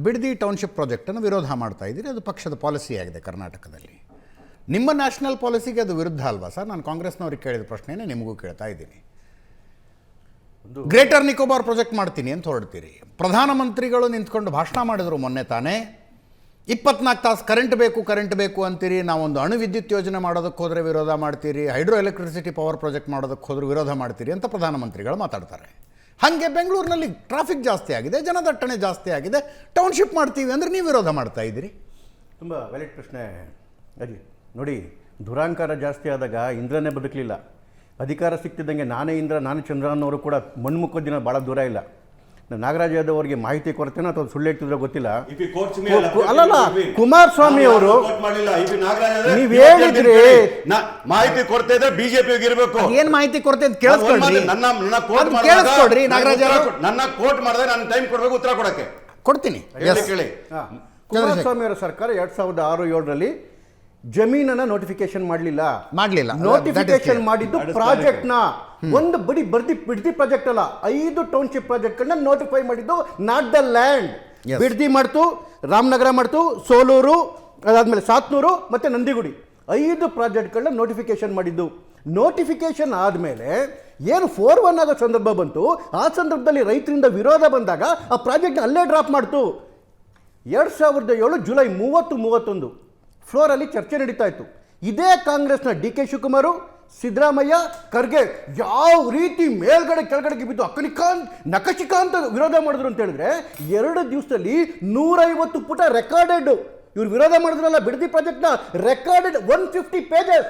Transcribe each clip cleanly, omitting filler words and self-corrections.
Bidadi township ಪ್ರಾಜೆಕ್ಟನ್ನು ವಿರೋಧ ಮಾಡ್ತಾ ಇದ್ದೀರಿ. ಅದು ಪಕ್ಷದ ಪಾಲಿಸಿ ಆಗಿದೆ ಕರ್ನಾಟಕದಲ್ಲಿ. ನಿಮ್ಮ ನ್ಯಾಷನಲ್ ಪಾಲಿಸಿಗೆ ಅದು ವಿರುದ್ಧ ಅಲ್ವಾ ಸರ್? ನಾನು ಕಾಂಗ್ರೆಸ್ನವ್ರಿಗೆ ಕೇಳಿದ ಪ್ರಶ್ನೆನೇ ನಿಮಗೂ ಕೇಳ್ತಾ ಇದ್ದೀನಿ. ಗ್ರೇಟರ್ ನಿಕೋಬಾರ್ ಪ್ರಾಜೆಕ್ಟ್ ಮಾಡ್ತೀನಿ ಅಂತ ಹೊರಡ್ತೀರಿ. ಪ್ರಧಾನಮಂತ್ರಿಗಳು ನಿಂತ್ಕೊಂಡು ಭಾಷಣ ಮಾಡಿದ್ರು ಮೊನ್ನೆ ತಾನೇ. 24 ತಾಸು ಕರೆಂಟ್ ಬೇಕು ಅಂತೀರಿ. ನಾವೊಂದು ಅಣು ವಿದ್ಯುತ್ ಯೋಜನೆ ಮಾಡೋದಕ್ಕೆ ಹೋದರೆ ವಿರೋಧ ಮಾಡ್ತೀರಿ, ಹೈಡ್ರೋ ಎಲೆಕ್ಟ್ರಿಸಿಟಿ ಪವರ್ ಪ್ರಾಜೆಕ್ಟ್ ಮಾಡೋದಕ್ಕೆ ಹೋದ್ರೆ ವಿರೋಧ ಮಾಡ್ತೀರಿ ಅಂತ ಪ್ರಧಾನಮಂತ್ರಿಗಳು ಮಾತಾಡ್ತಾರೆ. ಹಾಗೆ ಬೆಂಗಳೂರಿನಲ್ಲಿ ಟ್ರಾಫಿಕ್ ಜಾಸ್ತಿ ಆಗಿದೆ, ಜನದಟ್ಟಣೆ ಜಾಸ್ತಿ ಆಗಿದೆ, ಟೌನ್ಶಿಪ್ ಮಾಡ್ತೀವಿ ಅಂದರೆ ನೀವು ವಿರೋಧ ಮಾಡ್ತಾ ಇದ್ದೀರಿ. ತುಂಬ ವ್ಯಾಲಿಡ್ ಪ್ರಶ್ನೆ ಅಜಿ. ನೋಡಿ, ದುರಾಂಕಾರ ಜಾಸ್ತಿ ಆದಾಗ ಇಂದ್ರನೇ ಬದುಕಲಿಲ್ಲ. ಅಧಿಕಾರ ಸಿಕ್ತಿದ್ದಂಗೆ ನಾನೇ ಇಂದ್ರ ನಾನೇ ಚಂದ್ರ ಅನ್ನೋರು ಕೂಡ ಮಣ್ಮುಖದ ದಿನ ಭಾಳ ದೂರ ಇಲ್ಲ. ನಾಗರಾಜ್ ಯಾದವ್ ಅವರಿಗೆ ಮಾಹಿತಿ ಕೊರತೆನೋ ಅಥವಾ ಸುಳ್ಳು ಹೇಳ್ತಿದ್ರೆ ಗೊತ್ತಿಲ್ಲ. ಅಲ್ಲಲ್ಲ, ಕುಮಾರಸ್ವಾಮಿ ಅವರು ನೀವು ಹೇಳಿದ್ರಿ ಮಾಹಿತಿ ಕೊರತೆ ಇದ್ರೆ ಬಿಜೆಪಿ ಇರಬೇಕು. ಏನ್ ಮಾಹಿತಿ ಕೊರತೆ ಅಂತ ಕೇಳಿಸ್ಕೊಳ್ರಿ. ನಾಗರಾಜ್ ನನ್ನ ಕೋರ್ಟ್ ಮಾಡಿದ್ರೆ ನಾನು ಟೈಮ್ ಕೊಡ್ಬೇಕು, ಉತ್ತರ ಕೊಡಕ್ಕೆ ಕೊಡ್ತೀನಿ. ಕೇಳಿ. ಕುಮಾರಸ್ವಾಮಿ ಅವರ ಸರ್ಕಾರ 2006-07ರಲ್ಲಿ ಜಮೀನನ್ನ ನೋಟಿಫಿಕೇಶನ್ ಮಾಡಲಿಲ್ಲ. ನೋಟಿಫಿಕೇಶನ್ ಮಾಡಿದ್ದು ಪ್ರಾಜೆಕ್ಟ್ ನ ಒಂದು ಬಿಡದಿ ಪ್ರಾಜೆಕ್ಟ್ ಅಲ್ಲ, 5 ಟೌನ್ಶಿಪ್ ಪ್ರಾಜೆಕ್ಟ್ ನೋಟಿಫೈ ಮಾಡಿದ್ದು, ನಾಟ್ ದ ಲ್ಯಾಂಡ್. ಬಿಡದಿ ಮಾಡ್ತು, ರಾಮನಗರ ಮಾಡ್ತು, ಸೋಲೂರು, ಅದಾದ್ಮೇಲೆ ಸಾತ್ನೂರು ಮತ್ತೆ ನಂದಿಗುಡಿ 5 ಪ್ರಾಜೆಕ್ಟ್ಗಳನ್ನ ನೋಟಿಫಿಕೇಶನ್ ಮಾಡಿದ್ದು. ನೋಟಿಫಿಕೇಶನ್ ಆದಮೇಲೆ ಏನು 4-1 ಆಗೋ ಸಂದರ್ಭ ಬಂತು. ಆ ಸಂದರ್ಭದಲ್ಲಿ ರೈತರಿಂದ ವಿರೋಧ ಬಂದಾಗ ಆ ಪ್ರಾಜೆಕ್ಟ್ ಅಲ್ಲೇ ಡ್ರಾಪ್ ಮಾಡ್ತು. 2007 ಜುಲೈ 30-31 ಫ್ಲೋರಲ್ಲಿ ಚರ್ಚೆ ನಡೀತಾ ಇತ್ತು. ಇದೇ ಕಾಂಗ್ರೆಸ್ನ DK ಶಿವಕುಮಾರ್, ಸಿದ್ದರಾಮಯ್ಯ, ಖರ್ಗೆ ಯಾವ ರೀತಿ ಮೇಲ್ಗಡೆ ಕೆಳಗಡೆಗೆ ಬಿದ್ದು ನಕಶಿಕಾಂತ ವಿರೋಧ ಮಾಡಿದ್ರು ಅಂತ ಹೇಳಿದ್ರೆ 2 ದಿವಸದಲ್ಲಿ 150 ಪುಟ ರೆಕಾರ್ಡೆಡ್ ಇವ್ರು ವಿರೋಧ ಮಾಡಿದ್ರಲ್ಲ ಬಿಡದಿ ಪ್ರಾಜೆಕ್ಟ್ನ ರೆಕಾರ್ಡೆಡ್ 150 ಪೇಜಸ್.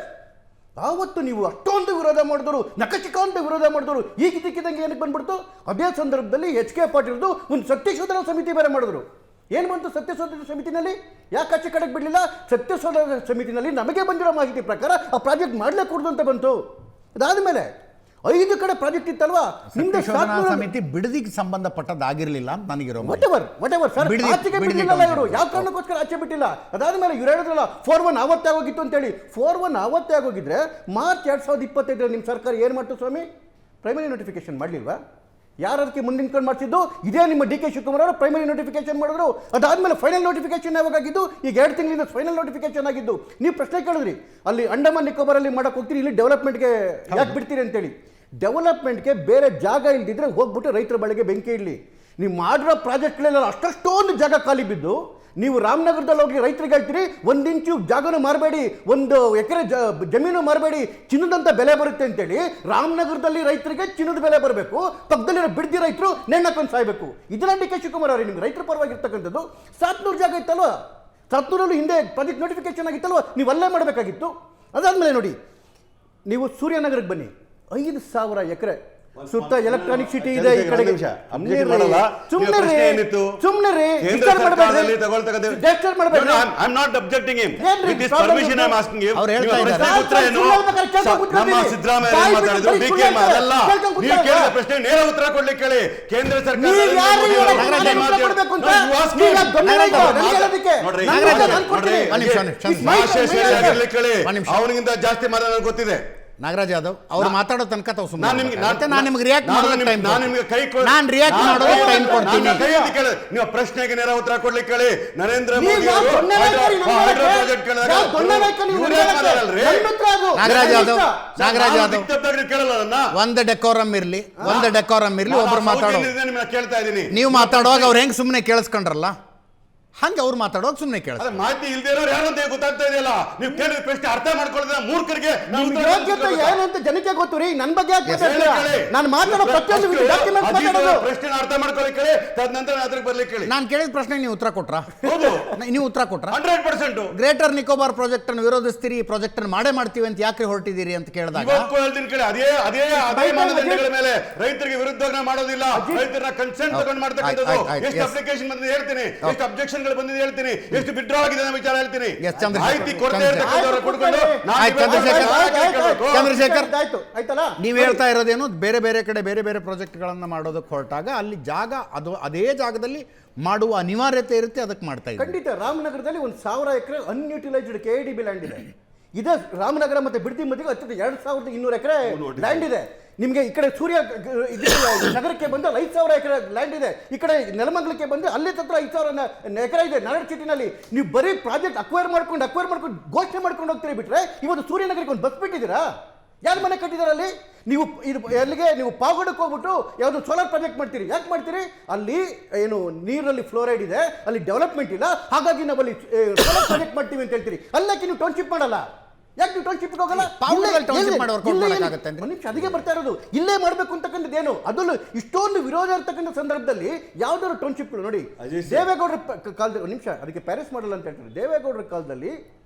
ಆವತ್ತು ನೀವು ಅಷ್ಟೊಂದು ವಿರೋಧ ಮಾಡಿದ್ರು, ನಕಶಿಕಾಂತ ವಿರೋಧ ಮಾಡಿದ್ರು. ಈಗ ಇದಕ್ಕಿದ್ದಂಗೆ ಏನಕ್ಕೆ ಬಂದ್ಬಿಡ್ತು? ಅದೇ ಸಂದರ್ಭದಲ್ಲಿ HK ಪಾಟೀಲ್ದು ಒಂದು ಸತ್ಯಶೋಧನಾ ಸಮಿತಿ ಬೇರೆ ಮಾಡಿದ್ರು. ಏನು ಬಂತು ಸತ್ಯಶೋಧನಾ ಸಮಿತಿನಲ್ಲಿ? ಯಾಕೆ ಆಚೆ ಕಡೆಗೆ ಬಿಡಲಿಲ್ಲ? ಸತ್ಯಶೋಧನಾ ಸಮಿತಿನಲ್ಲಿ ನಮಗೆ ಬಂದಿರೋ ಮಾಹಿತಿ ಪ್ರಕಾರ ಆ ಪ್ರಾಜೆಕ್ಟ್ ಮಾಡಲೇ ಕೊಡ್ದು ಅಂತ ಬಂತು. ಅದಾದಮೇಲೆ 5 ಕಡೆ ಪ್ರಾಜೆಕ್ಟ್ ಇತ್ತಲ್ವಾ, ನಿಮ್ದು ಸಮಿತಿ ಬಿಡದಿಗೆ ಸಂಬಂಧಪಟ್ಟದ್ದಾಗಿರಲಿಲ್ಲ ಅಂತ ನನಗಿರೋ ವಾಟ್ ಎವರ್ ಸರ್. ಆಚೆಗೆ ಬಿಟ್ಟಿಲ್ಲ ಇವರು, ಯಾವ ಕಾರಣಕ್ಕೋಸ್ಕರ ಆಚೆ ಬಿಟ್ಟಿಲ್ಲ. ಅದಾದ್ಮೇಲೆ ಇವ್ರು ಹೇಳಿದ್ರಲ್ಲ 4-1 ಆವತ್ತೇ ಆಗೋಗಿತ್ತು ಅಂತೇಳಿ. 4-1 ಆವತ್ತೇ ಆಗೋಗಿದ್ರೆ ಮಾರ್ಚ್ 2025 ನಿಮ್ಮ ಸರ್ಕಾರ ಏನು ಮಾಡ್ತು ಸ್ವಾಮಿ? Primary notification ಮಾಡಲಿಲ್ವಾ? ಯಾರು ಅದಕ್ಕೆ ಮುಂದಿನ ಮಾಡಿಸಿದ್ದು? ಇದೇ ನಿಮ್ಮ DK ಶಿವಕುಮಾರ್ ಅವರು ಪ್ರೈಮರಿ ನೋಟಿಫಿಕೇಶನ್ ಮಾಡಿದ್ರು. ಅದಾದ್ಮೇಲೆ ಫೈನಲ್ ನೋಟಿಫಿಕೇಶನ್ ಯಾವಾಗಿದ್ದು? ಈಗ 2 ತಿಂಗಳಿಂದ ಫೈನಲ್ ನೋಟಿಫಿಕೇಶನ್ ಆಗಿದ್ದು. ನೀವು ಪ್ರಶ್ನೆ ಕೇಳಿದ್ರಿ, ಅಲ್ಲಿ ಅಂಡಮಾನ್ ನಿಕೋಬಾರಲ್ಲಿ ಮಾಡಕ್ಕೆ ಹೋಗ್ತೀರಿ, ಇಲ್ಲಿ ಡೆವಲಪ್ಮೆಂಟ್ಗೆ ಯಾಕೆ ಬಿಡ್ತೀರಿ ಅಂತೇಳಿ. ಡೆವಲಪ್ಮೆಂಟ್ಗೆ ಬೇರೆ ಜಾಗ ಇಲ್ದಿದ್ರೆ ಹೋಗ್ಬಿಟ್ಟು ರೈತರ ಬಳಿಗೆ ಬೆಂಕಿ ಇಡಲಿ. ನೀವು ಮಾಡಿರೋ ಪ್ರಾಜೆಕ್ಟ್ಗಳೆಲ್ಲ ಅಷ್ಟೊಂದು ಜಾಗ ಖಾಲಿ ಬಿದ್ದು ನೀವು ರಾಮನಗರದಲ್ಲಿ ಹೋಗಿ ರೈತರಿಗೆ ಹೇಳ್ತೀರಿ 1 ಇಂಚು ಜಾಗನೂ ಮಾರಬೇಡಿ, 1 ಎಕರೆ ಜಮೀನು ಮಾರಬೇಡಿ, ಚಿನ್ನದಂತ ಬೆಲೆ ಬರುತ್ತೆ ಅಂತೇಳಿ. ರಾಮನಗರದಲ್ಲಿ ರೈತರಿಗೆ ಚಿನ್ನದ ಬೆಲೆ ಬರಬೇಕು, ಪಕ್ಕದಲ್ಲಿರೋ ಬಿಡದಿ ರೈತರು ನೆಣ್ಣಕೊಂಡು ಸಾಯ್ಬೇಕು. ಇದನ್ನ DK ಶಿವಕುಮಾರ್ ಅವರೇ ನಿಮ್ಗೆ ರೈತರ ಪರವಾಗಿರ್ತಕ್ಕಂಥದ್ದು. 700 ಜಾಗ ಇತ್ತಲ್ವ, 700 ಹಿಂದೆ ಪ್ರಾಜೆಕ್ಟ್ ನೋಟಿಫಿಕೇಶನ್ ಆಗಿತ್ತಲ್ವ, ನೀವು ಅಲ್ಲೇ ಮಾಡಬೇಕಾಗಿತ್ತು. ಅದಾದ್ಮೇಲೆ ನೋಡಿ, ನೀವು ಸೂರ್ಯನಗರಕ್ಕೆ ಬನ್ನಿ, 5,000 ಎಕರೆ ಸುತ್ತ ಎಲೆಕ್ಟ್ರಾನಿಕ್ ಸಿಟಿ ಇದೆ. ಈ ಕಡೆಗೆ ಪ್ರಶ್ನೆ ನೇರ ಉತ್ತರ ಕೊಡ್ಲಿಕ್ಕೆ ಕೇಳಿ. ಕೇಂದ್ರ ಸರ್ಕಾರ ಅವನಿಗಿಂತ ಜಾಸ್ತಿ ಮಾತಾಡೋದು ಗೊತ್ತಿದೆ. ನಾಗರಾಜ್ ಯಾದವ್ ಅವರು ಮಾತಾಡೋ ತನಕ ನಾನು ನಿಮ್ಗೆ ರಿಯಾಕ್ಟ್ ಮಾಡೋದಕ್ಕೆ ಟೈಮ್ ಕೊಡ್ತೀನಿ. ನೀವು ಪ್ರಶ್ನೆಗೆ ನೇರ ಉತ್ತರ ಕೊಡ್ಲಿಕ್ಕೆ ಕೇಳಿ. ನರೇಂದ್ರ ಮೋದಿ ನಾಗರಾಜ್ ಯಾದವ್ ಒಂದು ಡೆಕೋರಮ್ ಇರ್ಲಿ, ಒಬ್ರು ಮಾತಾಡೋ ಕೇಳ್ತಾ ಇದೀನಿ. ನೀವು ಮಾತಾಡುವಾಗ ಅವ್ರು ಹೆಂಗ್ ಸುಮ್ಮನೆ ಕೇಳಿಸ್ಕೊಂಡ್ರಲ್ಲ, ಹಂಗೆ ಅವ್ರು ಮಾತಾಡೋಕೆ ಸುಮ್ಮನೆ ಕೇಳ. ಮಾಹಿತಿ ಇಲ್ದೇ ಇರೋರು ಯಾರು ಅಂತ ಗೊತ್ತಾಗ್ತಾ ಇದೆಯಲ್ಲ. ನೀವು ಕೇಳಿದ ಪ್ರಶ್ನೆ ಅರ್ಥ ಮಾಡ್ಕೊಳ್ಳೋದ್ರ ಮೂರ್ಖರಿಗೆ ಏನು ಅಂತ ಜನಕ್ಕೆ ಗೊತ್ತು ರೀ. ನನ್ನ ಬಗ್ಗೆ ನಾನು ಮಾತಾಡೋ ಪ್ರಶ್ನೆ ಅರ್ಥ ಮಾಡ್ಕೊಳ್ಳಿಕ್ಕೆ ಕೇಳಿ, ತದನಂತರ ಅದಕ್ಕೆ ಬರ್ಲಿಕ್ಕೆ ಕೇಳಿ. ನಾನು ಕೇಳಿದ ಪ್ರಶ್ನೆ ನೀವು ಉತ್ತರ ಕೊಟ್ರಾ? ಹೌದು, ನೀವು ಉತ್ತರ ಕೊಟ್ರಾ? 100%. ಗ್ರೇಟರ್ ನಿಕೋಬಾರ್ ಪ್ರಾಜೆಕ್ಟ್ ಅನ್ನು ವಿರೋಧಿಸ್ತೀರಿ, ಈ ಪ್ರಾಜೆಕ್ಟ್ ಅನ್ನು ಮಾಡ್ತೀವಿ ಅಂತ ಯಾಕೆ ಹೊರಟಿದ್ದೀರಿ ಅಂತ ಕೇಳಿದಾಗ ಹೇಳ್ತೀನಿ ಕೇಳಿ. ಅದೇ ಮಾನದಂಡಗಳ ಮೇಲೆ ರೈತರಿಗೆ ವಿರುದ್ಧ ಮಾಡೋದಿಲ್ಲ, ರೈತರ ಕನ್ಸೆಂಟ್ ತಗೊಂಡು ಮಾಡ್ತಕ್ಕಂಥದ್ದು. ಎಷ್ಟು ಅಪ್ಲಿಕೇಶನ್ ಬಂದಿದೆ ಹೇಳ್ತೀನಿ, ಎಷ್ಟು ಅಬ್ಜೆಕ್ಷನ್ ಬಂದಿದೆ ಹೇಳ್ತೀನಿ, ಎಷ್ಟು ವಿಡ್ರಾ ಆಗಿದೆ ವಿಚಾರ ಹೇಳ್ತೀನಿ. ಮಾಹಿತಿ ಕೊಡ್ತಾ ಚಂದ್ರಶೇಖರ್, ನೀವು ಹೇಳ್ತಾ ಇರೋದೇನು, ಬೇರೆ ಬೇರೆ ಕಡೆ ಬೇರೆ ಬೇರೆ ಪ್ರಾಜೆಕ್ಟ್ಗಳನ್ನು ಮಾಡೋದಕ್ಕೆ ಹೊರಟಾಗ ಅಲ್ಲಿ ಜಾಗ ಅದೇ ಜಾಗದಲ್ಲಿ ಮಾಡುವ ಅನಿವಾರ್ಯತೆ ಇರುತ್ತೆ, ಅದಕ್ಕೆ ಮಾಡ್ತಾ ಇದ್ದಾರೆ. ಖಂಡಿತ. ರಾಮನಗರದಲ್ಲಿ 1,000 ಎಕರೆ ಅನ್ಯೂಟಿಲೈಸ್ಡ್ KIDB ಲ್ಯಾಂಡ್ ಇದೆ. ಇದೇ ರಾಮನಗರ ಮತ್ತೆ ಬಿಡದಿ ಮಧ್ಯೆ 2,200 ಎಕರೆ ಲ್ಯಾಂಡ್ ಇದೆ. ನಿಮಗೆ ಈ ಕಡೆ ಸೂರ್ಯ ನಗರಕ್ಕೆ ಬಂದು 5,000 ಎಕರೆ ಲ್ಯಾಂಡ್ ಇದೆ, ಈ ಕಡೆ ನೆಲಮಂಗಲಕ್ಕೆ ಬಂದು ಅಲ್ಲಿ ಹತ್ರ 5,000 ಎಕರೆ ಇದೆ ನಾರಾಯಣ ಸಿಟಿನಲ್ಲಿ. ನೀವು ಬರೀ ಪ್ರಾಜೆಕ್ಟ್ ಅಕ್ವೈರ್ ಮಾಡ್ಕೊಂಡು ಘೋಷಣೆ ಮಾಡ್ಕೊಂಡು ಹೋಗ್ತೀರಿ ಬಿಟ್ರೆ ಇವತ್ತು ಸೂರ್ಯನಗರಕ್ಕೆ ಒಂದು ಬಸ್ ಬಿಟ್ಟಿದ್ದೀರಾ? ಯಾರು ಮನೆ ಕಟ್ಟಿದ್ದಾರೆ ಅಲ್ಲಿ? ನೀವು ಇದು ಎಲ್ಲಿಗೆ ನೀವು ಪಾವಗಡಕ್ಕೆ ಹೋಗ್ಬಿಟ್ಟು ಯಾವುದು ಸೋಲಾರ್ ಪ್ರಾಜೆಕ್ಟ್ ಮಾಡ್ತೀರಿ. ಯಾಕೆ ಮಾಡ್ತೀರಿ? ಅಲ್ಲಿ ಏನು ನೀರಲ್ಲಿ ಫ್ಲೋರೈಡ್ ಇದೆ, ಅಲ್ಲಿ ಡೆವಲಪ್ಮೆಂಟ್ ಇಲ್ಲ, ಹಾಗಾಗಿ ನಾವು ಅಲ್ಲಿ ಸೋಲಾರ್ ಪ್ರಾಜೆಕ್ಟ್ ಮಾಡ್ತೀವಿ ಅಂತ ಹೇಳ್ತೀರಿ. ಅಲ್ಲಕ್ಕೆ ನೀವು ಟೌನ್ಶಿಪ್ ಮಾಡಲ್ಲ. ಯಾಕೆ ನೀವು ಟೌನ್ಶಿಪ್ ಹೋಗಲ್ಲ? ಅದಕ್ಕೆ ಬರ್ತಾ ಇರೋದು ಇಲ್ಲೇ ಮಾಡಬೇಕು ಅಂತಕ್ಕಂಥದ್ದು ಏನು? ಅದನ್ನು ಇಷ್ಟೊಂದು ವಿರೋಧ ಇರ್ತಕ್ಕಂಥ ಸಂದರ್ಭದಲ್ಲಿ ಯಾವ್ದಾದ್ರು ಟೌನ್ಶಿಪ್ಗಳು ನೋಡಿ. ದೇವೇಗೌಡರ ಕಾಲದಲ್ಲಿ ನಿಮಿಷ ಅದಕ್ಕೆ ಪ್ಯಾರಿಸ್ ಮಾಡಲ್ಲ ಅಂತ ಹೇಳ್ತಾರೆ. ದೇವೇಗೌಡರ ಕಾಲದಲ್ಲಿ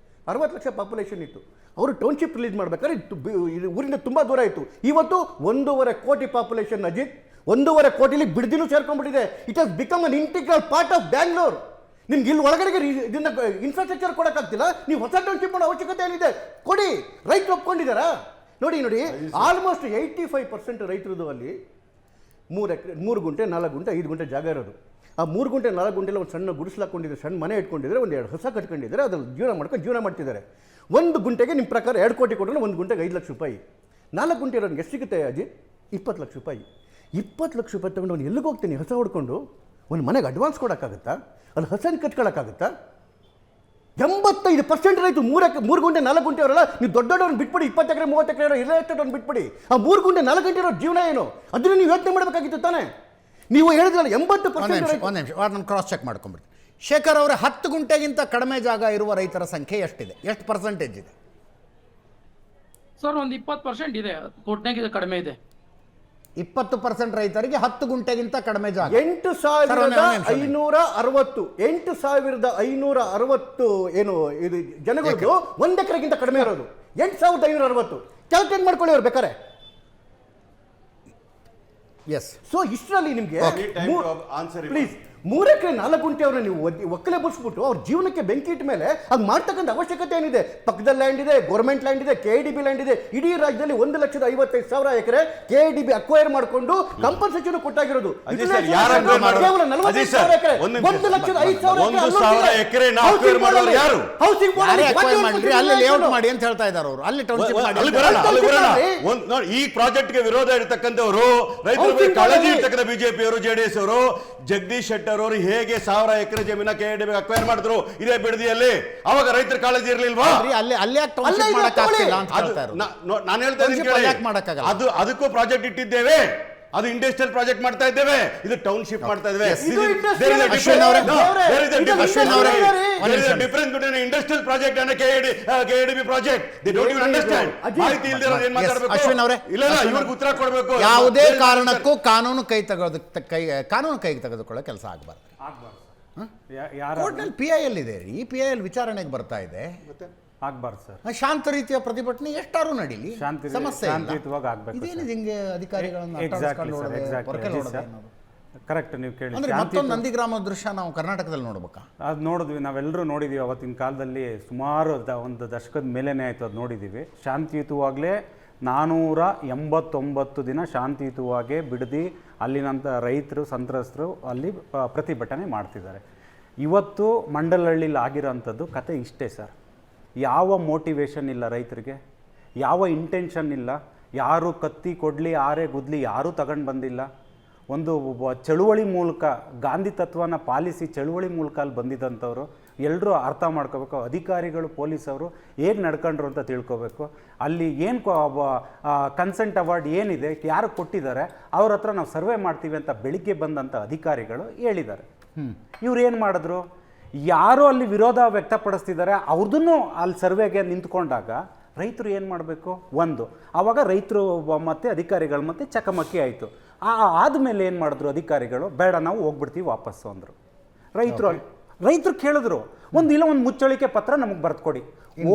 60 ಲಕ್ಷ ಪಾಪ್ಯುಲೇಷನ್ ಇತ್ತು. ಅವರು ಟೌನ್ಶಿಪ್ ರಿಲೀಸ್ ಮಾಡ್ಬೇಕಾದ್ರೆ ಊರಿಂದ ತುಂಬಾ ದೂರ ಇತ್ತು. ಇವತ್ತು 1.5 ಕೋಟಿ ಪಾಪ್ಯುಲೇಷನ್ ಅಜಿತ್, 1.5 ಕೋಟಿಲಿ ಬಿಡದಿನೂ ಸೇರ್ಕೊಂಡ್ಬಿಟ್ಟಿದೆ. It has become an integral part of Bangalore. ನಿಮ್ಗೆ ಇಲ್ಲಿ ಒಳಗಡೆ ಇದನ್ನ ಇನ್ಫ್ರಾಸ್ಟ್ರಕ್ಚರ್ ಕೊಡಕ್ಕಾಗ್ತಿಲ್ಲ, ನೀವು ಹೊಸ ಟೌನ್ಶಿಪ್ ಮಾಡೋ ಅವಶ್ಯಕತೆ ಏನಿದೆ? ಕೊಡಿ. ರೈತರು ಒಪ್ಕೊಂಡಿದ್ದಾರಾ? ನೋಡಿ ಆಲ್ಮೋಸ್ಟ್ 85% ರೈತರದು ಅಲ್ಲಿ 3 ಗುಂಟೆ 4 ಗುಂಟೆ 5 ಗುಂಟೆ ಜಾಗ ಇರೋದು. ಆ 3 ಗುಂಟೆ 4 ಗುಂಟೆಲ್ಲ ಒಂದು ಸಣ್ಣ ಗುಡಿಸ್ಲಾಕೊಂಡಿದ್ದಾರೆ, ಸಣ್ಣ ಮನೆ ಇಟ್ಕೊಂಡಿದ್ದಾರೆ, ಒಂದು 2 ಹೊಸ ಕಟ್ಕೊಂಡಿದ್ದಾರೆ, ಅದ್ರಲ್ಲಿ ಜೀವನ ಮಾಡ್ತಿದ್ದಾರೆ. 1 ಗುಂಟೆಗೆ ನಿಮ್ಮ ಪ್ರಕಾರ 2 ಕೋಟಿ ಕೊಟ್ಟರೆ 1 ಗುಂಟೆಗೆ 5 ಲಕ್ಷ ರೂಪಾಯಿ. 4 ಗುಂಟೆ ಇರೋನಿಗೆ ಎಷ್ಟು ಸಿಗುತ್ತೆ ಅಜಿತ್? 20 ಲಕ್ಷ ರೂಪಾಯಿ. 20 ಲಕ್ಷ ರೂಪಾಯಿ ತಗೊಂಡು ಅವ್ನು ಎಲ್ಲಿಗೆ ಹೋಗ್ತೀನಿ? ಹೊಸ ಹೊಡ್ಕೊಂಡು ಒಂದು ಮನೆಗೆ ಅಡ್ವಾನ್ಸ್ ಕೊಡೋಕ್ಕಾಗುತ್ತಾ? ಅಲ್ಲಿ ಹಸನ್ ಕಟ್ಕೊಳ್ಳೋಕ್ಕಾಗುತ್ತಾ? 85% ರೈತರು 3 ಗುಂಟೆ 4 ಗುಂಟೆ ಅವರಲ್ಲ. ನೀವು ದೊಡ್ಡವ್ರನ್ನ ಬಿಟ್ಬಿಡಿ, 20 ಎಕರೆ 30 ಎಕರೆ ಇರೋ ಎಸ್ಟೇಟ್ ಬಿಟ್ಬಿಡಿ. ಆ 3 ಗುಂಟೆ 4 ಗಂಟೆ ಇರೋ ಜೀವನ ಏನು? ಅದನ್ನು ನೀವು ಯೋಚನೆ ಮಾಡಬೇಕಾಗಿತ್ತು ತಾನೇ. ನೀವು ಹೇಳಿದ್ರಲ್ಲ 80%. ಒಂದು ನಿಮಿಷ ನಾನು ಕ್ರಾಸ್ ಚೆಕ್ ಮಾಡ್ಕೊಂಡ್ಬಿಡ್ತೀನಿ. ಶೇಖರ್ ಅವರೇ, 10 ಗುಂಟೆಗಿಂತ ಕಡಿಮೆ ಜಾಗ ಇರುವ ರೈತರ ಸಂಖ್ಯೆ ಎಷ್ಟಿದೆ? ಎಷ್ಟು ಪರ್ಸೆಂಟೇಜ್ ಇದೆ ಸರ್? ಒಂದು 20% ಇದೆ, ಕೋಟ್ನಾಗಿದೆ ಕಡಿಮೆ ಇದೆ. 20% ರೈತರಿಗೆ 10 ಗುಂಟೆಗಿಂತ ಕಡಿಮೆ ಜಾಗ. 8,560 ಏನು ಇದು ಜನಗಳು 1 ಎಕರೆಗಿಂತ ಕಡಿಮೆ ಇರೋದು 8,560. ಕ್ಯಾಲ್ಕುಲೇಟ್ ಮಾಡ್ಕೊಳ್ಳಿ ಅವ್ರು ಬೇಕಾರೆ. ಎಸ್. ಸೊ ಇಷ್ಟರಲ್ಲಿ ನಿಮಗೆ ಪ್ಲೀಸ್ 3 ಎಕರೆ 4 ಗುಂಟೆ ಅವ್ರನ್ನ ನೀವು ಒಕ್ಕಲೆ ಬುಡ್ಸ್ಬಿಟ್ಟು ಅವ್ರ ಜೀವನಕ್ಕೆ ಬೆಂಕಿ ಇಟ್ಟ ಮೇಲೆ ಅದು ಮಾಡ್ತಕ್ಕಂಥ ಅವಶ್ಯಕತೆ ಏನಿದೆ? ಪಕ್ಕದಲ್ಲಿ ಲ್ಯಾಂಡ್ ಇದೆ, ಗೌರ್ಮೆಂಟ್ ಲ್ಯಾಂಡ್ ಇದೆ, KIDB ಲ್ಯಾಂಡ್ ಇದೆ. ಇಡೀ ರಾಜ್ಯದಲ್ಲಿ 1,55,000 ಎಕರೆ KIDB ಅಕ್ವೈರ್ ಮಾಡಿಕೊಂಡು ಕಂಪನ್ಸೇಷನ್ ಕೊಟ್ಟಾಗಿರೋದು. ಕೇವಲ 45,000 ಎಕರೆ 1,05,000 ಎಕರೆ ಹೌಸಿಂಗ್ ಅಲ್ಲಿ ಲೇಔಟ್ ಮಾಡಿ ಅಂತ ಹೇಳ್ತಾ ಇದ್ದಾರೆ ಅವರು. ಅಲ್ಲಿ ಟೌನ್ಶಿಪ್ ಮಾಡಿ. ಈ ಪ್ರಾಜೆಕ್ಟ್ ಗೆ ವಿರೋಧ ಇರತಕ್ಕಂಥವರು, ರೈತರ ಬಗ್ಗೆ ಕಾಳಜಿ ಇರ್ತಕ್ಕಂಥ ಬಿಜೆಪಿ ಅವರು, JDS ಅವರು, ಜಗದೀಶ್ ಶೆಟ್ಟರ್ ಅವರು ಹೇಗೆ 1000 ಎಕರೆ ಜಮೀನ KIDB ಅಕ್ವೈರ್ ಮಾಡಿದ್ರು ಇದೇ ಬಿಡದಿಯಲ್ಲಿ? ಅವಾಗ ರೈತರ ಕಾಳಜಿ ಇರಲಿಲ್ವಾ? ನಾನು ಹೇಳ್ತಾ ಇದ್ದೀನಿ, ಅದಕ್ಕೂ ಪ್ರಾಜೆಕ್ಟ್ ಇಟ್ಟಿದ್ದೇವೆ. ಅದು ಇಂಡಸ್ಟ್ರಿಯಲ್ ಪ್ರಾಜೆಕ್ಟ್ ಮಾಡ್ತಾ ಇದ್ದೇವೆ, ಇದು ಟೌನ್ಶಿಪ್ ಮಾಡ್ತಾ ಇದ್ದೇವೆ. Difference between industrial project and KIDB project. They don't even understand. ಮಾಹಿತಿ ಇಲ್ಲದೆ ಏನು ಮಾತಾಡಬೇಕು? ಅಶ್ವಿನ್ ಅವರೇ, ಇಲ್ಲ ಇವ್ರಿಗೆ ಉತ್ತರ ಕೊಡಬೇಕು. ಯಾವುದೇ ಕಾರಣಕ್ಕೂ ಕಾನೂನು ಕೈಗೆ ತೆಗೆದುಕೊಳ್ಳೋ ಕೆಲಸ ಆಗಬಾರ್ದು. ಕೋರ್ಟ್ನಲ್ಲಿ PIL ಇದೆ ರೀ, PIL ವಿಚಾರಣೆಗೆ ಬರ್ತಾ ಇದೆ. ಆಗ್ಬಾರ್ದು ಸರ್. ಶಾಂತ ರೀತಿಯ ಪ್ರತಿಭಟನೆ ಎಷ್ಟಾರು ನಡೀಲಿ, ಸಮಸ್ಯೆ ಇದೇನಿದೆ ಹಿಂಗೆ ಅಧಿಕಾರಿಗಳನ್ನು ಕರೆಕ್ಟ್ ನೀವು ಕೇಳಿ. ಅಂದ್ರೆ ಮತ್ತೊಂದು ನಂದಿಗ್ರಾಮ ದೃಶ್ಯ ನಾವು ಕರ್ನಾಟಕದಲ್ಲಿ ನೋಡ್ಬೇಕಾ? ಅದು ನೋಡಿದ್ವಿ, ನಾವೆಲ್ಲರೂ ನೋಡಿದೀವಿ. ಅವತ್ತಿನ ಕಾಲದಲ್ಲಿ ಸುಮಾರು ಒಂದು ದಶಕದ ಮೇಲೇನೆ ಆಯ್ತು ಅದು ನೋಡಿದ್ದೀವಿ. ಶಾಂತಿಯುತವಾಗಲೇ 489 ದಿನ ಶಾಂತಿಯುತವಾಗಿ ಬಿಡದಿ ಅಲ್ಲಿನಂಥ ರೈತರು ಸಂತ್ರಸ್ತರು ಅಲ್ಲಿ ಪ್ರತಿಭಟನೆ ಮಾಡ್ತಿದ್ದಾರೆ. ಇವತ್ತು ಮಂಡಲಹಳ್ಳಿಲಿ ಆಗಿರೋಂಥದ್ದು ಕತೆ ಇಷ್ಟೇ ಸರ್. ಯಾವ ಮೋಟಿವೇಶನ್ ಇಲ್ಲ ರೈತರಿಗೆ, ಯಾವ ಇಂಟೆನ್ಷನ್ ಇಲ್ಲ. ಯಾರು ಕತ್ತಿ ಕೊಡಲಿ ಆರೆ ಗುದ್ಲಿ ಯಾರೂ ತಗೊಂಡು ಬಂದಿಲ್ಲ. ಒಂದು ಚಳುವಳಿ ಮೂಲಕ ಗಾಂಧಿ ತತ್ವನ ಪಾಲಿಸಿ ಚಳುವಳಿ ಮೂಲಕ ಅಲ್ಲಿ ಬಂದಿದ್ದಂಥವ್ರು ಎಲ್ಲರೂ ಅರ್ಥ ಮಾಡ್ಕೋಬೇಕು. ಅಧಿಕಾರಿಗಳು ಪೊಲೀಸವರು ಹೇಗೆ ನಡ್ಕೊಂಡ್ರು ಅಂತ ತಿಳ್ಕೊಬೇಕು. ಅಲ್ಲಿ ಏನು ಕನ್ಸೆಂಟ್ ಅವಾರ್ಡ್ ಏನಿದೆ, ಯಾರು ಕೊಟ್ಟಿದ್ದಾರೆ, ಅವ್ರ ಹತ್ರ ನಾವು ಸರ್ವೆ ಮಾಡ್ತೀವಿ ಅಂತ ಬೆಳಿಗ್ಗೆ ಬಂದಂಥ ಅಧಿಕಾರಿಗಳು ಹೇಳಿದ್ದಾರೆ. ಇವ್ರು ಏನು ಮಾಡಿದ್ರು? ಯಾರು ಅಲ್ಲಿ ವಿರೋಧ ವ್ಯಕ್ತಪಡಿಸ್ತಿದ್ದಾರೆ ಅವ್ರದ್ದೂ ಅಲ್ಲಿ ಸರ್ವೆಗೆ ನಿಂತ್ಕೊಂಡಾಗ ರೈತರು ಏನು ಮಾಡಬೇಕು? ಆವಾಗ ರೈತರು ಮತ್ತು ಅಧಿಕಾರಿಗಳು ಮತ್ತು ಚಕಮಕಿ ಆಯಿತು. ಆದಮೇಲೆ ಏನು ಮಾಡಿದ್ರು ಅಧಿಕಾರಿಗಳು? ಬೇಡ ನಾವು ಹೋಗ್ಬಿಡ್ತೀವಿ ವಾಪಸ್ಸು ಅಂದರು. ರೈತರು ಕೇಳಿದ್ರು, ಒಂದು ಮುಚ್ಚಳಿಕೆ ಪತ್ರ ನಮಗೆ ಬರೆದು ಕೊಡಿ.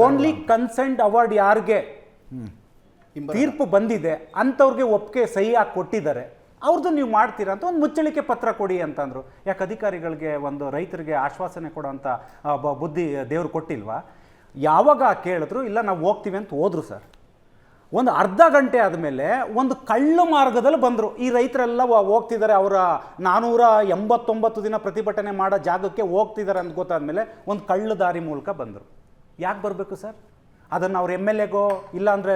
ಓನ್ಲಿ ಕನ್ಸೆಂಟ್ ಅವಾರ್ಡ್ ಯಾರಿಗೆ ತೀರ್ಪು ಬಂದಿದೆ ಅಂಥವ್ರಿಗೆ ಒಪ್ಪಿಗೆ ಸಹಿ ಹಾಕಿ ಕೊಟ್ಟಿದ್ದಾರೆ, ಅವ್ರದ್ದು ನೀವು ಮಾಡ್ತೀರಾ ಅಂತ ಒಂದು ಮುಚ್ಚಳಿಕೆ ಪತ್ರ ಕೊಡಿ ಅಂತಂದರು. ಯಾಕೆ ಅಧಿಕಾರಿಗಳಿಗೆ ಒಂದು ರೈತರಿಗೆ ಆಶ್ವಾಸನೆ ಕೊಡೋಂಥ ಬುದ್ಧಿ ದೇವ್ರು ಕೊಟ್ಟಿಲ್ವಾ? ಯಾವಾಗ ಕೇಳಿದ್ರು ಇಲ್ಲ ನಾವು ಹೋಗ್ತೀವಿ ಅಂತ ಹೋದ್ರು ಸರ್. ಒಂದು ಅರ್ಧ ಗಂಟೆ ಆದಮೇಲೆ ಒಂದು ಕಳ್ಳ ಮಾರ್ಗದಲ್ಲಿ ಬಂದರು. ಈ ರೈತರೆಲ್ಲ ಹೋಗ್ತಿದ್ದಾರೆ, ಅವರ 489 ದಿನ ಪ್ರತಿಭಟನೆ ಮಾಡೋ ಜಾಗಕ್ಕೆ ಹೋಗ್ತಿದ್ದಾರೆ ಅಂತ ಗೊತ್ತಾದ್ಮೇಲೆ ಒಂದು ಕಳ್ಳ ದಾರಿ ಮೂಲಕ ಬಂದರು. ಯಾಕೆ ಬರಬೇಕು ಸರ್? ಅದನ್ನು ಅವ್ರ MLAಗೋ ಇಲ್ಲಾಂದರೆ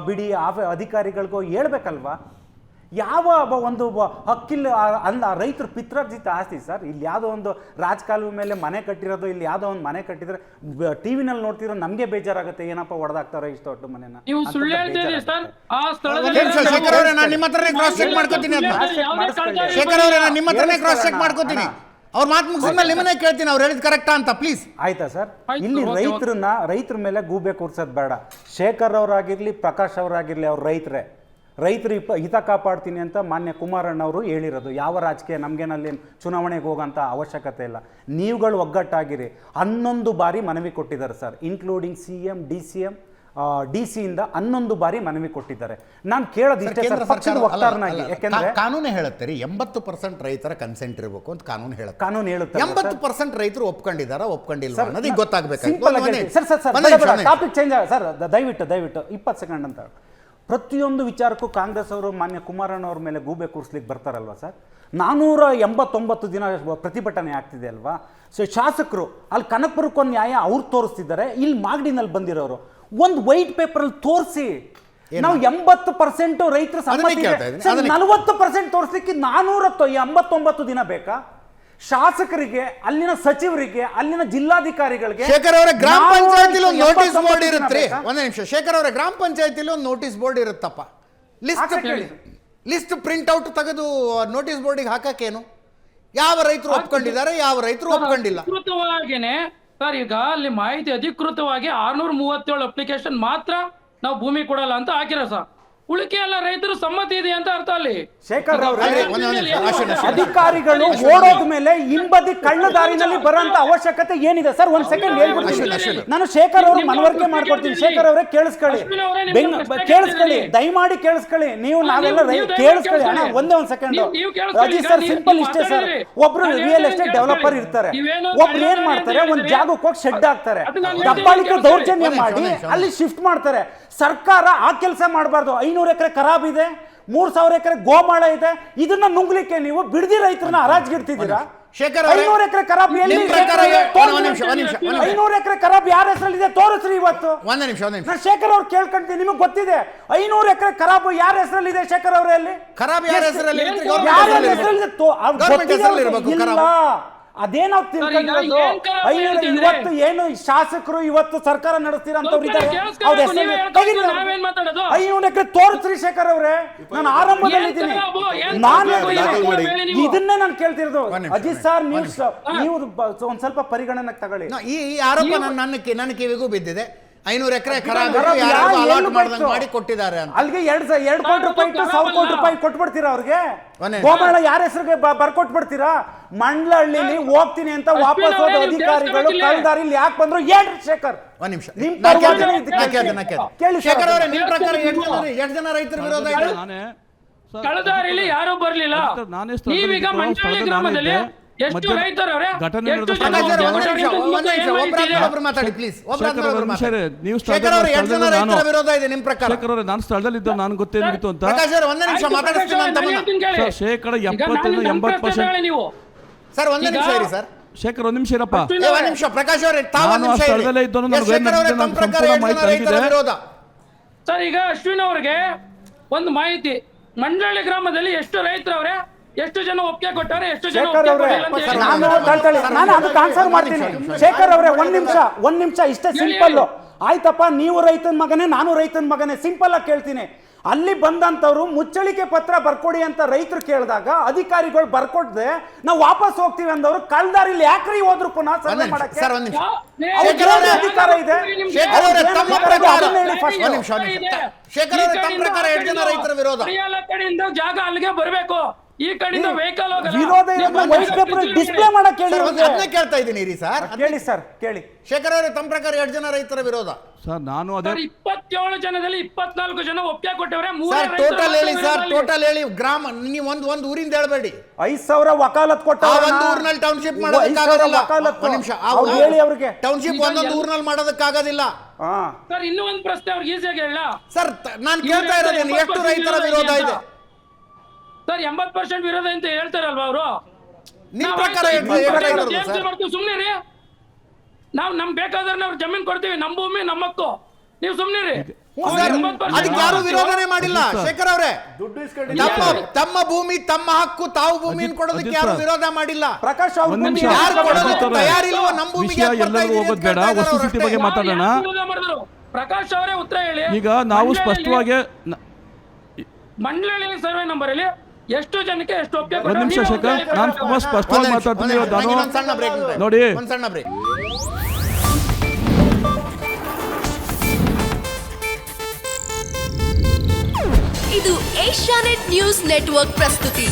ಬಿಡಿ ಅಧಿಕಾರಿಗಳಿಗೋ ಹೇಳ್ಬೇಕಲ್ವಾ? ಯಾವ ಒಂದು ಹಕ್ಕಿಲ್ಲ ಅಲ್ಲ, ರೈತರು ಪಿತ್ರಾರ್ಜಿತ ಆಸ್ತಿ ಸರ್. ಇಲ್ಲಿ ಯಾವುದೋ ಒಂದು ರಾಜಕಾಲುವೆ ಮೇಲೆ ಮನೆ ಕಟ್ಟಿರೋದು, ಇಲ್ಲಿ ಯಾವುದೋ ಒಂದು ಮನೆ ಕಟ್ಟಿದ್ರೆ ಟಿವಿನಲ್ಲಿ ನೋಡ್ತಿರೋ ನಮಗೆ ಬೇಜಾರಾಗುತ್ತೆ, ಏನಪ್ಪ ಹೊಡೆದಾಕ್ತಾರೋ ಇಷ್ಟೊಟ್ಟು ಮನೆನ. ನೀವು ಸುಳ್ಳು ಹೇಳ್ತೀರಿ ಸರ್. ಆ ಸ್ಥಳದಲ್ಲಿ ಶೇಖರ್ ಅವರೇ, ನಾನು ನಿಮ್ಮ ಹತ್ರನೇ ಕ್ರಾಸ್ ಚೆಕ್ ಮಾಡ್ಕೋತೀನಿ ಅದನ್ನ. ಶೇಖರ್ ಅವರೇ, ನಾನು ನಿಮ್ಮ ಹತ್ರನೇ ಕ್ರಾಸ್ ಚೆಕ್ ಮಾಡ್ಕೋತೀನಿ. ಅವ್ರ ಮಾತು ಮುಗಿಸಿದ್ಮೇಲೆ ನಿಮ್ಮನ್ನೇ ಕೇಳ್ತೀನಿ ಅವ್ರು ಹೇಳಿದ್ ಕರೆಕ್ಟಾ ಅಂತ, ಪ್ಲೀಸ್. ಆಯ್ತಾ ಸರ್? ಇಲ್ಲಿ ರೈತರ ಮೇಲೆ ಗೂಬೆ ಕೂರ್ಸೋದು ಬೇಡ. ಶೇಖರ್ ಅವರಾಗಿರ್ಲಿ, ಪ್ರಕಾಶ್ ಅವರಾಗಿರ್ಲಿ, ಅವ್ರು ರೈತರು ಹಿತ ಕಾಪಾಡ್ತೀನಿ ಅಂತ ಮಾನ್ಯ ಕುಮಾರಣ್ಣ ಅವರು ಹೇಳಿರೋದು. ಯಾವ ರಾಜಕೀಯ ನಮಗೇನಲ್ಲಿ ಚುನಾವಣೆಗೆ ಹೋಗೋಂಥ ಅವಶ್ಯಕತೆ ಇಲ್ಲ. ನೀವುಗಳು ಒಗ್ಗಟ್ಟಾಗಿರಿ. 11 ಬಾರಿ ಮನವಿ ಕೊಟ್ಟಿದ್ದಾರೆ ಸರ್, ಇನ್ಕ್ಲೂಡಿಂಗ್ CM DC ಇಂದ 11 ಬಾರಿ ಮನವಿ ಕೊಟ್ಟಿದ್ದಾರೆ. ನಾನು ಕೇಳೋದು ಇಷ್ಟೇ ಸರ್, ಪಕ್ಷದ ವಕ್ತಾರನಾಗಿ. ಯಾಕೆಂದ್ರೆ ಕಾನೂನು ಹೇಳುತ್ತೆ ರೀ, 80% ರೈತರ ಕನ್ಸೆಂಟ್ ಇರಬೇಕು ಅಂತ ಕಾನೂನು ಹೇಳುತ್ತೆ. 80% ರೈತರು ಒಪ್ಕೊಂಡಿದಾರ ಒಪ್ಕೊಂಡಿಲ್ಲ ಅನ್ನೋದು ಗೊತ್ತಾಗಬೇಕು. ಟಾಪಿಕ್ ಚೇಂಜ್ ಸರ್, ದಯವಿಟ್ಟು 20 ಸೆಕೆಂಡ್ ಅಂತ. ಪ್ರತಿಯೊಂದು ವಿಚಾರಕ್ಕೂ ಕಾಂಗ್ರೆಸ್ ಅವರು ಮಾನ್ಯ ಕುಮಾರಣ್ಣ ಅವ್ರ ಮೇಲೆ ಗೂಬೆ ಕೂರಿಸ್ಲಿಕ್ಕೆ ಬರ್ತಾರಲ್ವ ಸರ್? 489 ದಿನ ಪ್ರತಿಭಟನೆ ಆಗ್ತಿದೆ ಅಲ್ವಾ? ಸೊ ಶಾಸಕರು ಅಲ್ಲಿ ಕನಕಪುರಕ್ಕೊಂದು ನ್ಯಾಯ ಅವ್ರು ತೋರಿಸ್ತಿದ್ದಾರೆ, ಇಲ್ಲಿ ಮಾಗಡಿನಲ್ಲಿ ಬಂದಿರೋರು ಒಂದು ವೈಟ್ ಪೇಪರಲ್ಲಿ ತೋರಿಸಿ. ನಾವು 80% ರೈತರ ಸಮ್ಮತಿ 40% ತೋರಿಸ್ಲಿಕ್ಕೆ 489 ದಿನ ಬೇಕಾ? ಶಾಸಕರಿಗೆ, ಅಲ್ಲಿನ ಸಚಿವರಿಗೆ, ಅಲ್ಲಿನ ಜಿಲ್ಲಾಧಿಕಾರಿಗಳಿಗೆ. ಶೇಖರ್ ಅವರ ಗ್ರಾಮ ಪಂಚಾಯತಿಲಿ ಒಂದು ನೋಟಿಸ್ ಬೋರ್ಡ್ ಇರುತ್ತೆ. ಒಂದೇ ನಿಮಿಷ. ಶೇಖರ್ ಅವರ ಗ್ರಾಮ ಪಂಚಾಯತಿಲಿ ಒಂದು ನೋಟಿಸ್ ಬೋರ್ಡ್ ಇರುತ್ತಪ್ಪ. ಲಿಸ್ಟ್ ಪ್ರಿಂಟ್ ಔಟ್ ತೆಗೆದು ನೋಟಿಸ್ ಬೋರ್ಡಿಗೆ ಹಾಕಕ್ಕೇನು? ಯಾವ ರೈತರು ಒಪ್ಕೊಂಡಿದ್ದಾರೆ, ಯಾವ ರೈತರು ಒಪ್ಕೊಂಡಿಲ್ಲ. ಅಧಿಕೃತವಾಗಿನೇ ಸರ್, ಈಗ ಅಲ್ಲಿ ಮಾಹಿತಿ ಅಧಿಕೃತವಾಗಿ 637 ಅಪ್ಲಿಕೇಶನ್ ಮಾತ್ರ ನಾವು ಭೂಮಿ ಕೊಡಲ್ಲ ಅಂತ ಹಾಕಿರೋ ಸರ್. ಉಳಿಕೆ ಎಲ್ಲ ರೈತರು ಸಮ್ಮತಿ ಇದೆ ಅಂತ ಅರ್ಥ ಅಲ್ಲಿ. ಶೇಖರ್ ಅಧಿಕಾರಿಗಳು ಓಡೋದ ಮೇಲೆ ಹಿಂಬದಿ ಕಳ್ಳ ದಾರಿನಲ್ಲಿ ಬರೋಂತ ಅವಶ್ಯಕತೆ ಏನಿದೆ ಸರ್? ಒಂದ್ ಸೆಕೆಂಡ್ ಹೇಳ್ಬಿಡ್ತೀನಿ. ನಾನು ಶೇಖರ್ ಅವರು ಮನವರಿಕೆ ಮಾಡ್ಕೊಡ್ತೀನಿ. ಶೇಖರ್ ಅವರೇ ಕೇಳಿಸ್ಕೊಳ್ಳಿ, ದಯಮಾಡಿ ಕೇಳಿಸ್ಕೊಳ್ಳಿ. ನೀವು ನಾವೆಲ್ಲ ಕೇಳಿಸ್ಕೊಳ್ಳಿ ಅಣ್ಣ, ಒಂದೇ ಒಂದ್ ಸೆಕೆಂಡ್. ಅಜಿತ್ ಸರ್, ಸಿಂಪಲ್ ಇಷ್ಟೇ ಸರ್. ಒಬ್ರು ರಿಯಲ್ ಎಸ್ಟೇಟ್ ಡೆವಲಪರ್ ಇರ್ತಾರೆ, ಒಬ್ರು ಏನ್ ಮಾಡ್ತಾರೆ, ಒಂದ್ ಜಾಗಕ್ಕೆ ಹೋಗಿ ಶೆಡ್ ಹಾಕ್ತಾರೆ, ದಬ್ಬಾಳಿಕೆ ದೌರ್ಜನ್ಯ ಮಾಡಿ ಅಲ್ಲಿ ಶಿಫ್ಟ್ ಮಾಡ್ತಾರೆ. ಸರ್ಕಾರ ಆ ಕೆಲಸ ಮಾಡಬಾರ್ದು. 500 ಎಕರೆ ಖರಾಬ್ ಇದೆ, 3000 ಎಕರೆ ಗೋಮಾಳ ಇದೆ, ಇದನ್ನ ನುಂಗ್ಲಿಕ್ಕೆ ನೀವು ಬಿಡದಿ ರೈತರನ್ನ ಹರಾಜ್ಗಿಡ್ತಿದ್ದೀರಾ? 500 ಎಕರೆ ಖರಾಬ್ 500 ಎಕರೆ ಖರಾಬ್ ಯಾರ ಹೆಸರಲ್ಲಿದೆ ತೋರಿಸ್ರಿ ಇವತ್ತು. ಒಂದ್ ನಿಮಿಷ. ಶೇಖರ್ ಅವ್ರು ಕೇಳ್ಕೊಂತೀನಿ, ನಿಮಗೆ ಗೊತ್ತಿದೆ 500 ಎಕರೆ ಖರಾಬ್ ಯಾರ ಹೆಸರಲ್ಲಿದೆ? ಶೇಖರ್ ಅವರೇ, ಅಲ್ಲಿ ಖರಾಬ್ ಯಾರ ಹೆಸರಲ್ಲಿ? ಅದೇನಾವ್ ತಿಳ್ಕೊಂಡಿರೋದು? ಇವತ್ತು ಏನು ಶಾಸಕರು ಇವತ್ತು ಸರ್ಕಾರ ನಡೆಸ್ತೀರಂತವ್ರು ಇದ್ದಾರೆ, 500 ಎಕರೆ ತೋರಿಸ್ರಿ ಶೇಖರ್ ಅವರೇ. ನಾನು ಆರಂಭದಲ್ಲಿದ್ದೀನಿ, ಇದನ್ನೇ ನಾನು ಕೇಳ್ತಿರೋದು. ಅಜಿತ್ ಸರ್, ನೀವು ಒಂದ್ ಸ್ವಲ್ಪ ಪರಿಗಣನೆಗೆ ತಗೊಳ್ಳಿ. ಈ ಆರೋಪ ನನ್ನ ಕಿವಿಗೂ ಬಿದ್ದಿದೆ. 500 ಎಕರೆ ಮಾಡಿ ಕೊಟ್ಟಿದ್ದಾರೆ ಅಂತ. ಅಲ್ಲಿಗೆ 2 ಕೋಟಿ ರೂಪಾಯಿ 1,000 ಕೋಟಿ ರೂಪಾಯಿ ಕೊಟ್ಬಿಡ್ತೀರಾ ಅವ್ರಿಗೆ? ಗೋಮಾಳ ಯಾರ ಹೆಸರಿಗೆ ಬರ್ಕೊಟ್ಬಿಡ್ತೀರಾ? ಮಂಡ್ಲಹಳ್ಳಿಲಿ ಹೋಗ್ತೀನಿ ಅಂತ ವಾಪಸ್ ಹೋದ ಅಧಿಕಾರಿಗಳು ಕಳ್ದಾರಿಲಿ ಯಾಕೆ ಬಂದ್ರು ಹೇಳ್ರಿ ಶೇಖರ್. ಒಂದ್ ನಿಮಿಷ. ನಿಮ್ ಶೇಖರ್ ಅವರೇ, ನಿಮ್ ಪ್ರಕಾರ ಎಷ್ಟು ಜನ ರೈತರ ವಿರೋಧ ಇದೆ? ಕಳದಾರಿಲಿ ಯಾರು ಬರ್ಲಿಲ್ಲ. ನೀವೀಗ ಮಂಡ್ಲಹಳ್ಳಿ ಗ್ರಾಮದಲ್ಲಿ ಎಷ್ಟು ರೈತರು ಮಾತಾಡಿ ಪ್ಲೀಸ್. ನಿಮ್ ಪ್ರಕಾರ ನಾನು ಸ್ಥಳದಲ್ಲಿದ್ದ ನಾನು ಗೊತ್ತೇನಿತ್ತು ಅಂತ. ಒಂದೇ ನಿಮಿಷ ಮಾತಾಡಿಸ್ತೀನಿ. ಶೇಕಡ 70-80% ನೀವು ಸರ್, ಒಂದೇ ನಿಮಿಷ ಇರಿ ಸರ್. ಶೇಖರ್, ಒಂದ್ ನಿಮಿಷ ಇರಪ್ಪ. ಒಂದ್ ನಿಮಿಷ ಪ್ರಕಾಶ್ ಅವರೇ, ಸ್ಥಳದಲ್ಲೇ ಇದ್ದವನು ವಿರೋಧ. ಸರ್, ಈಗ ಅಶ್ವಿನ್ ಅವ್ರಿಗೆ ಒಂದು ಮಾಹಿತಿ, ಮಂಡ್ಲಹಳ್ಳಿ ಗ್ರಾಮದಲ್ಲಿ ಎಷ್ಟು ರೈತರವ್ರೆ, ಎಷ್ಟು ಜನ ಒಪ್ಪಿಗೆ ಕೊಟ್ಟಾರೆ, ಎಷ್ಟು ಜನ ನಾನು ಅದಕ್ಕೆ ಆನ್ಸರ್ ಮಾಡ್ತೀನಿ. ಶೇಖರ್ ಅವರೇ, ಒಂದ್ ನಿಮಿಷ ಇಷ್ಟೇ ಸಿಂಪಲ್. ಆಯ್ತಪ್ಪ, ನೀವು ರೈತನ ಮಗನೇ, ನಾನು ರೈತನ ಮಗನೇ, ಸಿಂಪಲ್ ಆಗಿ ಕೇಳ್ತೀನಿ. ಅಲ್ಲಿ ಬಂದಂತವ್ರು ಮುಚ್ಚಳಿಕೆ ಪತ್ರ ಬರ್ಕೊಡಿ ಅಂತ ರೈತರು ಕೇಳಿದಾಗ ಅಧಿಕಾರಿಗಳು ಬರ್ಕೊಡ್ದೆ ನಾವು ವಾಪಸ್ ಹೋಗ್ತೀವಿ ಅಂದವರು ಕಳ್ದಾರಿಲಿ ಯಾಕ್ರಿ ಹೋದ್ರು ಪುನಃ ಸರ್ವೆ ಮಾಡಕ್ಕೆ? ಅಧಿಕಾರ ಇದೆ. ಕಡೆಯಿಂದ ಜಾಗ ಅಲ್ಲಿಗೆ ಬರಬೇಕು, ಈ ಕಡೆಯಿಂದ ವೆಹಿಕಲ್ ವಿರೋಧ ಡಿಸ್ಪ್ಲೇ ಮಾಡಕ್ಕೆ ಕೇಳ್ತಾ ಇದ್ದೀನಿ ರೀ ಸರ್. ಕೇಳಿ ಸರ್, ಕೇಳಿ. ಶೇಖರ್ ಅವರೇ, ತಮ್ಮ ಪ್ರಕಾರ 2 ಜನ ರೈತರ ವಿರೋಧ ಸರ್? ನಾನು ಅದೇ 27 ಜನದಲ್ಲಿ 24 ಜನ ಒಪ್ಪಿಗೆ ಕೊಟ್ಟವ್ರೆ. ಟೋಟಲ್ ಹೇಳಿ ಸರ್, ಟೋಟಲ್ ಹೇಳಿ. ಗ್ರಾಮ ನೀವು ಒಂದು ಊರಿಂದ ಹೇಳ್ಬೇಡಿ. 5,000 ವಕಾಲತ್ ಕೊಟ್ಟ ಒಂದು ಊರಿನಲ್ಲಿ ಟೌನ್ಶಿಪ್ ಮಾಡೋದಕ್ಕಾಗೋದಿಲ್ಲ. ಒಂದು ನಿಮಿಷ, ಟೌನ್ಶಿಪ್ ಒಂದೊಂದು ಊರಿನಲ್ಲಿ ಮಾಡೋದಕ್ಕಾಗೋದಿಲ್ಲ ಸರ್. ಇನ್ನೂ ಒಂದು ಪ್ರಶ್ನೆ ಅವ್ರಿಗೆ ಈಸಿಯಾಗಿ ಹೇಳ ಸರ್. ನಾನು ಕೇಳ್ತಾ ಇರೋದೇನು, ಎಷ್ಟು ರೈತರ ವಿರೋಧ ಇದೆ ಸರ್? 80% ವಿರೋಧ ಅಂತ ಹೇಳ್ತಾರಲ್ವಾ ಅವರು? ನಿಮ್ಮ ಪ್ರಕಾರ ಸುಮ್ಮನೆ ರೀ. ನಾವು ನಮ್ ಬೇಕಾದ್ರೆ ನಾವು ಜಮೀನ್ ಕೊಡ್ತೀವಿ, ನಮ್ ಭೂಮಿ ನಮ್ಮ ಹಕ್ಕು, ನೀವು ಸುಮ್ನಿರಿ. ಸರ್, ಅದಕ್ಕೆ ಯಾರು ವಿರೋಧನೆ ಮಾಡಿಲ್ಲ ಶೇಖರ್ ಅವರೇ. ದುಡ್ಡು ಇಸ್ಕೊಂಡಿದ್ದೀವಿ. ತಮ್ಮ ಭೂಮಿ ತಮ್ಮ ಹಕ್ಕು, ತಾವು ಭೂಮಿಯನ್ನು ಕೊಡೋದಕ್ಕೆ ಯಾರು ವಿರೋಧ ಮಾಡಿಲ್ಲ. ಪ್ರಕಾಶ್ ಅವ್ರ ಒಂದ್ ನಿಮಿಷ. ಯಾರು ಕೊಡೋದಕ್ಕೆ ತಯಾರಿಲ್ವೋ ನಮ್ಮ ಭೂಮಿಗೆ ವಿಷಯ ಎಲ್ಲರಿಗೂ ಹೋಗೋದು ಬೇಡ, ವಸ್ತುಸ್ಥಿತಿ ಬಗ್ಗೆ ಮಾತಾಡೋಣ. ಪ್ರಕಾಶ್ ಅವರೇ ಉತ್ತರ ಹೇಳಿ. ಈಗ ನಾವು ಸ್ಪಷ್ಟವಾಗಿ ಮಂಡಳಿ ಸರ್ವೆ ನಂಬರ್ ಅಲ್ಲಿ ಎಷ್ಟು ಜನಕ್ಕೆ ಎಷ್ಟು ಒಪ್ಪಿಗೆ ಒಂದ್ ನಿಮಿಷ ಶೇಖರ್, ನಾನು ತುಂಬಾ ಸ್ಪಷ್ಟವಾಗಿ ಮಾತಾಡ್ತೀನಿ. ಒಂದು ಸಣ್ಣ ಬ್ರೇಕ್ ನೋಡಿ, ಒಂದು ಸಣ್ಣ ಬ್ರೇಕ್. ಇದು ಏಷ್ಯಾನೆಟ್ ನ್ಯೂಸ್ ನೆಟ್ವರ್ಕ್ ಪ್ರಸ್ತುತಿ.